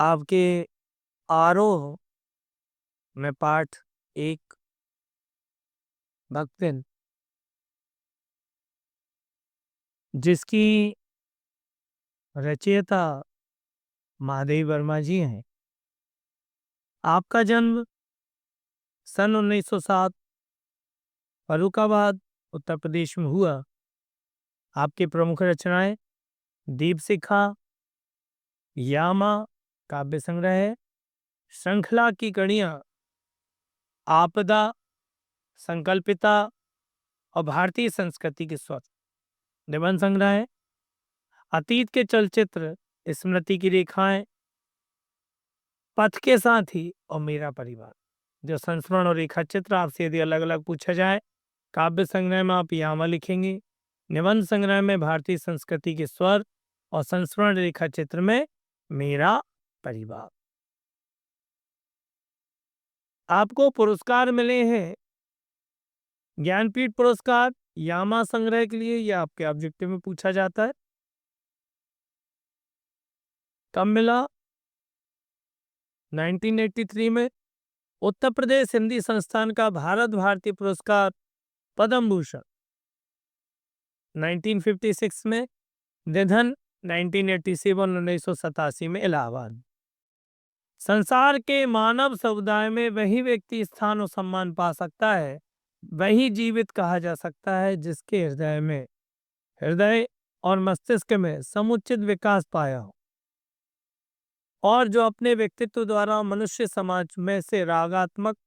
आपके आरोह में पाठ एक भक्तिन, जिसकी रचयिता महादेव वर्मा जी हैं। आपका जन्म सन 1907 फर्रुखाबाद उत्तर प्रदेश में हुआ। आपकी प्रमुख रचनाएं दीपशिखा, यामा काव्य संग्रह है, श्रृंखला की कड़ियां, आपदा, संकल्पिता और भारतीय संस्कृति के स्वर निबंध संग्रह है। अतीत के चलचित्र, स्मृति की रेखाएं, पथ के साथी और मेरा परिवार। जो संस्मरण और रेखा चित्र आपसे यदि अलग अलग पूछा जाए, काव्य संग्रह में आप यामा लिखेंगे, निबंध संग्रह में भारतीय संस्कृति के स्वर और संस्मरण रेखा चित्र में मेरा परिवार। आपको पुरस्कार मिले हैं ज्ञानपीठ पुरस्कार यामा संग्रह के लिए। यह आपके ऑब्जेक्टिव में पूछा जाता है। कब मिला? 1983 में। उत्तर प्रदेश हिंदी संस्थान का भारत भारती पुरस्कार पद्म भूषण 1956 में। निधन 1987 में इलाहाबाद। संसार के मानव समुदाय में वही व्यक्ति स्थान और सम्मान पा सकता है, वही जीवित कहा जा सकता है, जिसके हृदय और मस्तिष्क में समुचित विकास पाया हो और जो अपने व्यक्तित्व द्वारा मनुष्य समाज में से रागात्मक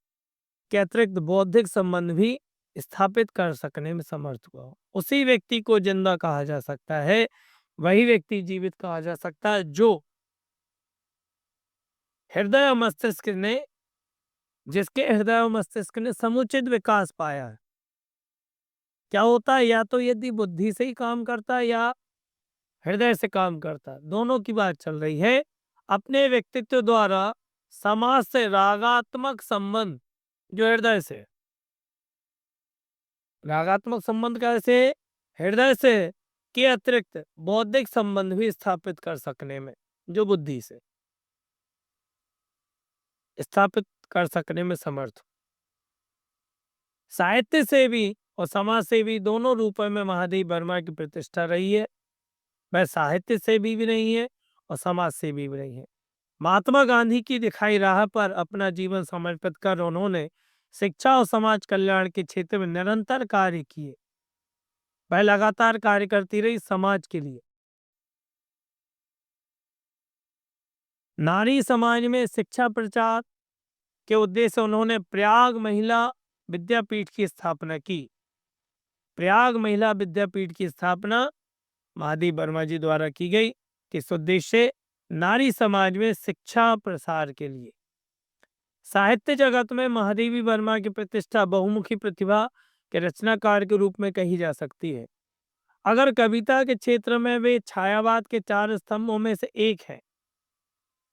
के अतिरिक्त बौद्धिक संबंध भी स्थापित कर सकने में समर्थ हुआ हो। उसी व्यक्ति को जिंदा कहा जा सकता है, वही व्यक्ति जीवित कहा जा सकता है, जो हृदय और मस्तिष्क ने जिसके हृदय और मस्तिष्क ने समुचित विकास पाया है। क्या होता है, या तो यदि बुद्धि से ही काम करता है या हृदय से काम करता है, दोनों की बात चल रही है। अपने व्यक्तित्व द्वारा समाज से रागात्मक संबंध, जो हृदय से रागात्मक संबंध कैसे, हृदय से के अतिरिक्त बौद्धिक संबंध भी स्थापित कर सकने में, जो बुद्धि से स्थापित कर सकने में समर्थ। साहित्य से भी और समाज से भी दोनों रूपों में महादेव वर्मा की प्रतिष्ठा रही है। वह साहित्य से भी नहीं है और समाज से भी नहीं है। महात्मा गांधी की दिखाई राह पर अपना जीवन समर्पित कर उन्होंने शिक्षा और समाज कल्याण के क्षेत्र में निरंतर कार्य किए। वह लगातार कार्य करती रही समाज के लिए। नारी समाज में शिक्षा प्रचार के उद्देश्य उन्होंने प्रयाग महिला विद्यापीठ की स्थापना की। प्रयाग महिला विद्यापीठ की स्थापना महादेव वर्मा जी द्वारा की गई। किस उद्देश्य? नारी समाज में शिक्षा प्रसार के लिए। साहित्य जगत में महादेवी वर्मा की प्रतिष्ठा बहुमुखी प्रतिभा के रचनाकार के रूप में कही जा सकती है। अगर कविता के क्षेत्र में वे छायावाद के 4 स्तंभों में से एक है।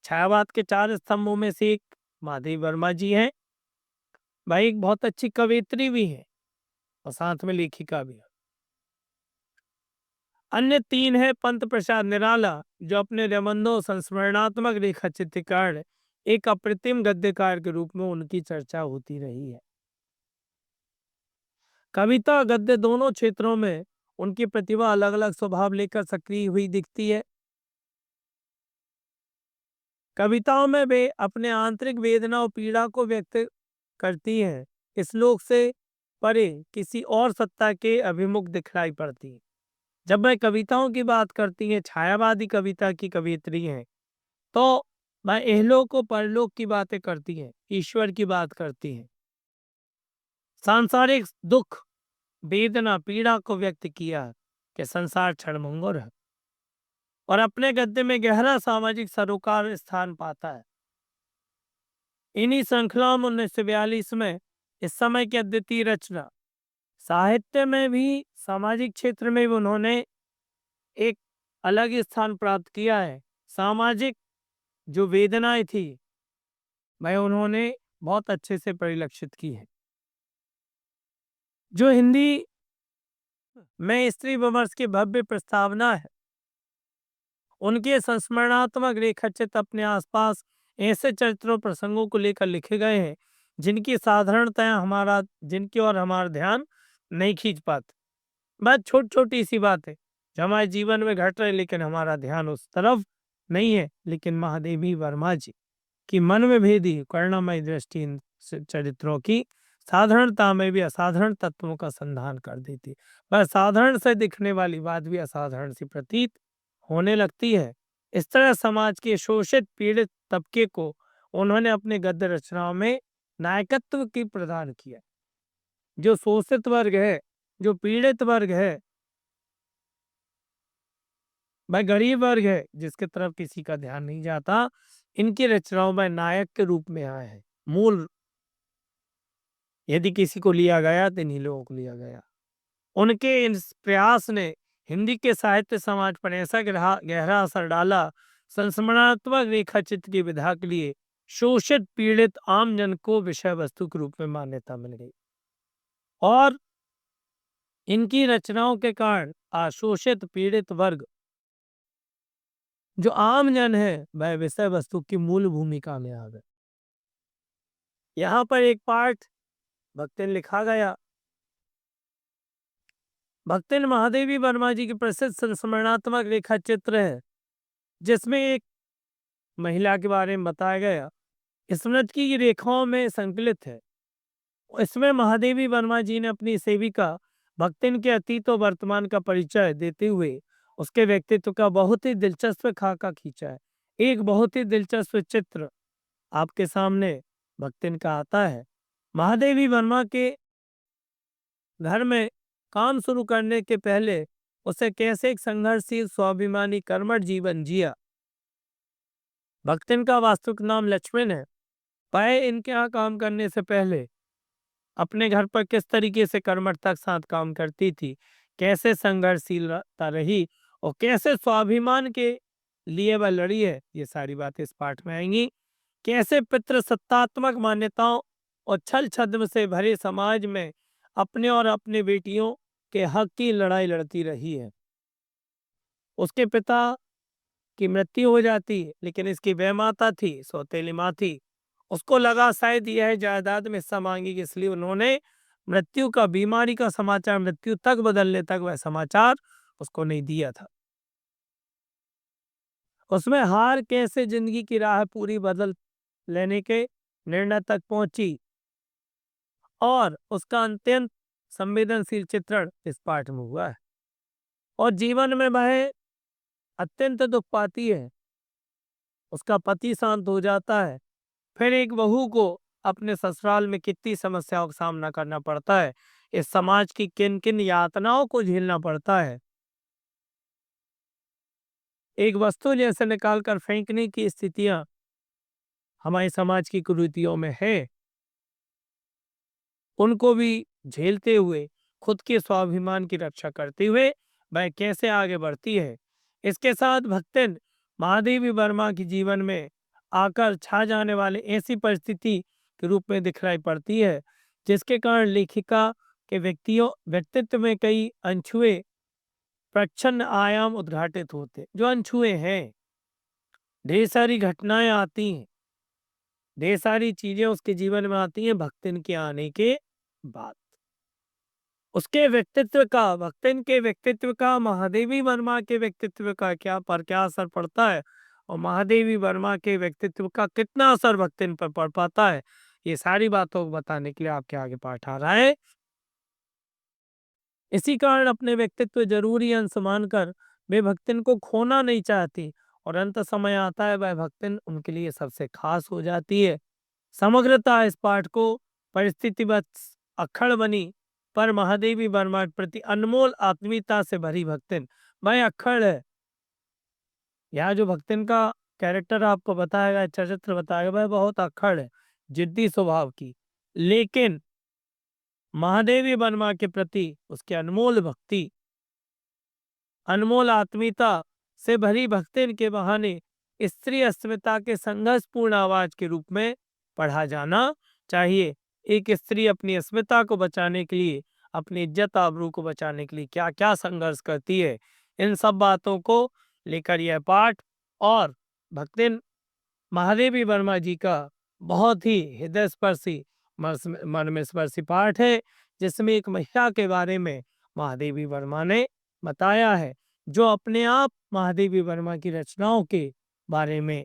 छायावाद के 4 स्तंभों में से एक महादेवी वर्मा जी हैं। भाई एक बहुत अच्छी कवयित्री भी है और साथ में लेखिका भी है। अन्य 3 है पंत प्रसाद निराला, जो अपने निबंधों संस्मरणात्मक रेखा चित्रकार एक अप्रतिम गद्यकार के रूप में उनकी चर्चा होती रही है। कविता गद्य दोनों क्षेत्रों में उनकी प्रतिभा अलग अलग स्वभाव लेकर सक्रिय हुई दिखती है। कविताओं में वे अपने आंतरिक वेदना और पीड़ा को व्यक्त करती हैं। श्लोक से परे किसी और सत्ता के अभिमुख दिखलाई पड़ती है। जब वह कविताओं की बात करती हैं, छायावादी कविता की कवियत्री हैं, तो वह इहलोक और परलोक की बातें करती हैं, ईश्वर की बात करती हैं। सांसारिक दुख, वेदना, पीड़ा को व्यक्त किया कि संसार क्षणभंगुर है और अपने गद्य में गहरा सामाजिक सरोकार स्थान पाता है। इन्हीं श्रृंखलाओं में 1942 में इस समय की अद्वितीय रचना, साहित्य में भी सामाजिक क्षेत्र में भी उन्होंने एक अलग स्थान प्राप्त किया है। सामाजिक जो वेदनाएं थी वह उन्होंने बहुत अच्छे से परिलक्षित की है। जो हिंदी में स्त्री विमर्श की भव्य प्रस्तावना है, उनके संस्मरणात्मक रेखाचित्र अपने आसपास ऐसे चरित्रों प्रसंगों को लेकर लिखे गए हैं जिनकी जिनकी ओर हमारा ध्यान नहीं खींच पाते। बस छोटी छोटी सी बात है जो हमारे जीवन में घट रही, लेकिन हमारा ध्यान उस तरफ नहीं है। लेकिन महादेवी वर्मा जी की मन में भेदी करुणामयी दृष्टि इन चरित्रों की साधारणता में भी असाधारण तत्वों का संधान कर देती। बस साधारण से दिखने वाली बात भी असाधारण सी प्रतीत होने लगती है। इस तरह समाज के शोषित पीड़ित तबके को उन्होंने अपने गद्य रचनाओं में नायकत्व की प्रदान किया। जो शोषित वर्ग है, जो पीड़ित वर्ग है, भाई गरीब वर्ग है, जिसके तरफ किसी का ध्यान नहीं जाता, इनकी रचनाओं में नायक के रूप में आए हैं। मूल यदि किसी को लिया गया तो इन्हीं लोगों को लिया गया। उनके इस प्रयास ने हिंदी के साहित्य समाज पर ऐसा गहरा असर डाला, संस्मरणात्मक रेखा चित्र की विधा के लिए शोषित पीड़ित आम जन को विषय वस्तु के रूप में मान्यता मिल गई और इनकी रचनाओं के कारण अशोषित पीड़ित वर्ग जो आम जन है वह विषय वस्तु की मूल भूमिका में आ गए। यहाँ पर एक पाठ भक्तिन लिखा गया। भक्तिन महादेवी वर्मा जी की प्रसिद्ध संस्मरणात्मक रेखा चित्र है जिसमें एक महिला के बारे में बताया गया। स्मृति की रेखाओं में संकलित है। इसमें महादेवी वर्मा जी ने अपनी सेविका भक्तिन के अतीत और वर्तमान का परिचय देते हुए उसके व्यक्तित्व का बहुत ही दिलचस्प खाका खींचा है। एक बहुत ही दिलचस्प चित्र आपके सामने भक्तिन का आता है। महादेवी वर्मा के घर में काम शुरू करने के पहले उसे कैसे एक संघर्षशील स्वाभिमानी कर्मठ जीवन जिया। भक्तिन का वास्तविक नाम लक्ष्मण है। वह इनके यहाँ काम करने से पहले अपने घर पर किस तरीके से कर्मठता के साथ काम करती थी, कैसे संघर्षशीलता रही और कैसे स्वाभिमान के लिए वह लड़ी है, ये सारी बातें इस पाठ में आएंगी। कैसे पितृसत्तात्मक मान्यताओं और छल छद्म से भरे समाज में अपने और अपने बेटियों के हक की लड़ाई लड़ती रही है। उसके पिता की मृत्यु हो जाती है, लेकिन इसकी वह माता थी, सौतेली माँ थी, उसको लगा शायद यह जायदाद में हिस्सा मांगेगी, इसलिए उन्होंने मृत्यु का, बीमारी का समाचार मृत्यु तक बदलने तक वह समाचार उसको नहीं दिया था। उसमें हार कैसे जिंदगी की राह पूरी बदल लेने के निर्णय तक पहुंची और उसका अत्यंत संवेदनशील चित्रण इस पाठ में हुआ है। और जीवन में वह अत्यंत दुख पाती है, उसका पति शांत हो जाता है, फिर एक बहू को अपने ससुराल में कितनी समस्याओं का सामना करना पड़ता है, इस समाज की किन किन यातनाओं को झेलना पड़ता है। एक वस्तु जैसे निकालकर फेंकने की स्थितियां हमारे समाज की कुरीतियों में है, उनको भी झेलते हुए खुद के स्वाभिमान की रक्षा करते हुए वह कैसे आगे बढ़ती है। इसके साथ भक्तिन महादेवी वर्मा की जीवन में आकर छा जाने वाले ऐसी परिस्थिति के रूप में दिखलाई पड़ती है जिसके कारण लेखिका के व्यक्तित्व में कई अनछुए प्रच्छन्न आयाम उद्घाटित होते, जो अनछुए हैं। ढेर सारी घटनाएं आती हैं, ढेर सारी चीजें उसके जीवन में आती हैं भक्तिन के आने के बाद। उसके व्यक्तित्व का, भक्तिन के व्यक्तित्व का महादेवी वर्मा के व्यक्तित्व का क्या असर पड़ता है और महादेवी वर्मा के व्यक्तित्व का कितना असर भक्तिन पर पड़ पाता है, ये सारी बातों को बताने के लिए आपके आगे पाठ आ रहा है। इसी कारण अपने व्यक्तित्व जरूरी अंश मानकर वे भक्तिन को खोना नहीं चाहती और अंत समय आता है वह भक्तिन उनके लिए सबसे खास हो जाती है। समग्रता इस पाठ को परिस्थितिवत अक्खड़ बनी पर महादेवी वर्मा के प्रति अनमोल आत्मीयता से भरी भक्तिन वह अक्खड़ है। यहाँ जो भक्तिन का कैरेक्टर आपको बताया गया, चरित्र बताया गया, वह बहुत अक्खड़ है, जिद्दी स्वभाव की, लेकिन महादेवी वर्मा के प्रति उसके अनमोल भक्ति, अनमोल आत्मीयता से भरी भक्तिन के बहाने स्त्री अस्मिता के संघर्षपूर्ण आवाज के रूप में पढ़ा जाना चाहिए। एक स्त्री अपनी अस्मिता को बचाने के लिए, अपनी इज्जत आबरू को बचाने के लिए क्या क्या संघर्ष करती है, इन सब बातों को लेकर यह पाठ और भक्तिन महादेवी वर्मा जी का बहुत ही हृदय स्पर्शी मन में स्पर्शी पाठ है, जिसमें एक महिला के बारे में महादेवी वर्मा ने बताया है, जो अपने आप महादेवी वर्मा की रचनाओं के बारे में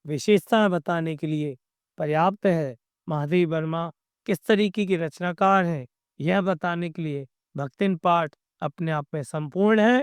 विशेषताएं बताने के लिए पर्याप्त है। महादेवी वर्मा किस तरीके की रचनाकार है, यह बताने के लिए भक्तिन पाठ अपने आप में संपूर्ण है।